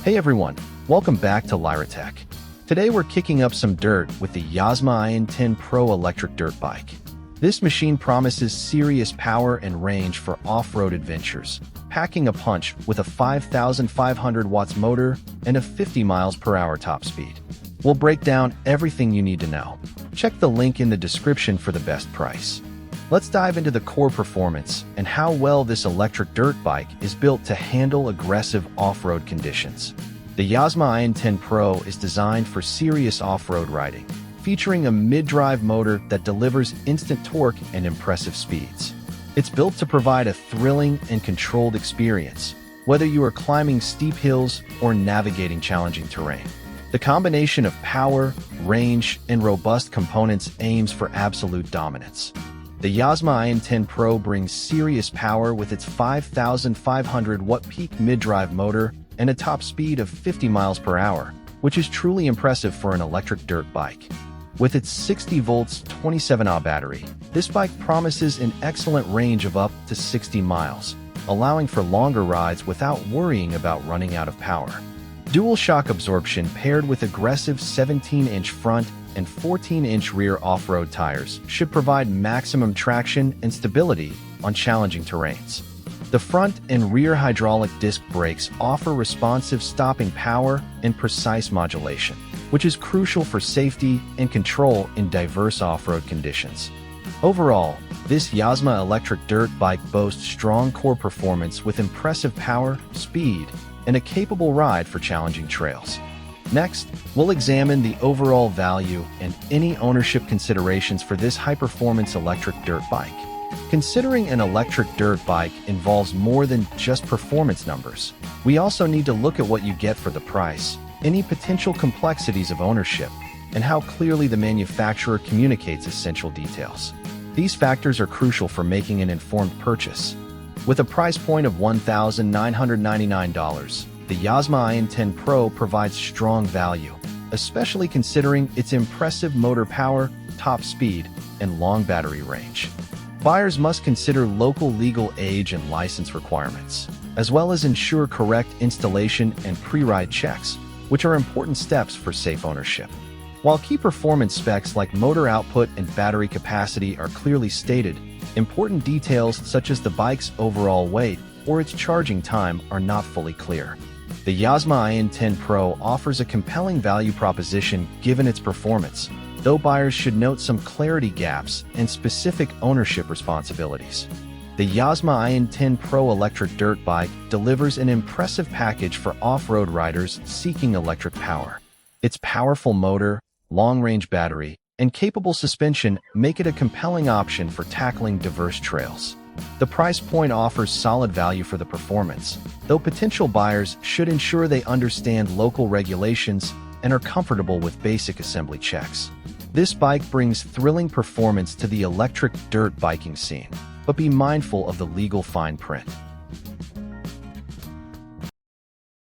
Hey everyone, welcome back to Lyra Tech. Today we're kicking up some dirt with the Yozma IN10 Pro electric dirt bike. This machine promises serious power and range for off-road adventures, packing a punch with a 5,500 watts motor and a 50 miles per hour top speed. We'll break down everything you need to know. Check the link in the description for the best price. Let's dive into the core performance and how well this electric dirt bike is built to handle aggressive off-road conditions. The Yozma IN10 Pro is designed for serious off-road riding, featuring a mid-drive motor that delivers instant torque and impressive speeds. It's built to provide a thrilling and controlled experience, whether you are climbing steep hills or navigating challenging terrain. The combination of power, range, and robust components aims for absolute dominance. The Yozma IN10 Pro brings serious power with its 5,500 watt peak mid-drive motor and a top speed of 50 miles per hour, which is truly impressive for an electric dirt bike. With its 60 volts 27Ah battery, this bike promises an excellent range of up to 60 miles, allowing for longer rides without worrying about running out of power. Dual shock absorption paired with aggressive 17-inch front and 14-inch rear off-road tires should provide maximum traction and stability on challenging terrains. The front and rear hydraulic disc brakes offer responsive stopping power and precise modulation, which is crucial for safety and control in diverse off-road conditions. Overall, this Yozma electric dirt bike boasts strong core performance with impressive power, speed, and a capable ride for challenging trails. Next, we'll examine the overall value and any ownership considerations for this high-performance electric dirt bike. Considering an electric dirt bike involves more than just performance numbers, we also need to look at what you get for the price, any potential complexities of ownership, and how clearly the manufacturer communicates essential details. These factors are crucial for making an informed purchase. With a price point of $1,999, the Yozma IN10 Pro provides strong value, especially considering its impressive motor power, top speed, and long battery range. Buyers must consider local legal age and license requirements, as well as ensure correct installation and pre-ride checks, which are important steps for safe ownership. While key performance specs like motor output and battery capacity are clearly stated, important details such as the bike's overall weight or its charging time are not fully clear. The Yozma IN10 Pro offers a compelling value proposition given its performance, though buyers should note some clarity gaps and specific ownership responsibilities. The Yozma IN10 Pro electric dirt bike delivers an impressive package for off-road riders seeking electric power. Its powerful motor, long-range battery, and capable suspension make it a compelling option for tackling diverse trails. The price point offers solid value for the performance, though potential buyers should ensure they understand local regulations and are comfortable with basic assembly checks. This bike brings thrilling performance to the electric dirt biking scene, but be mindful of the legal fine print.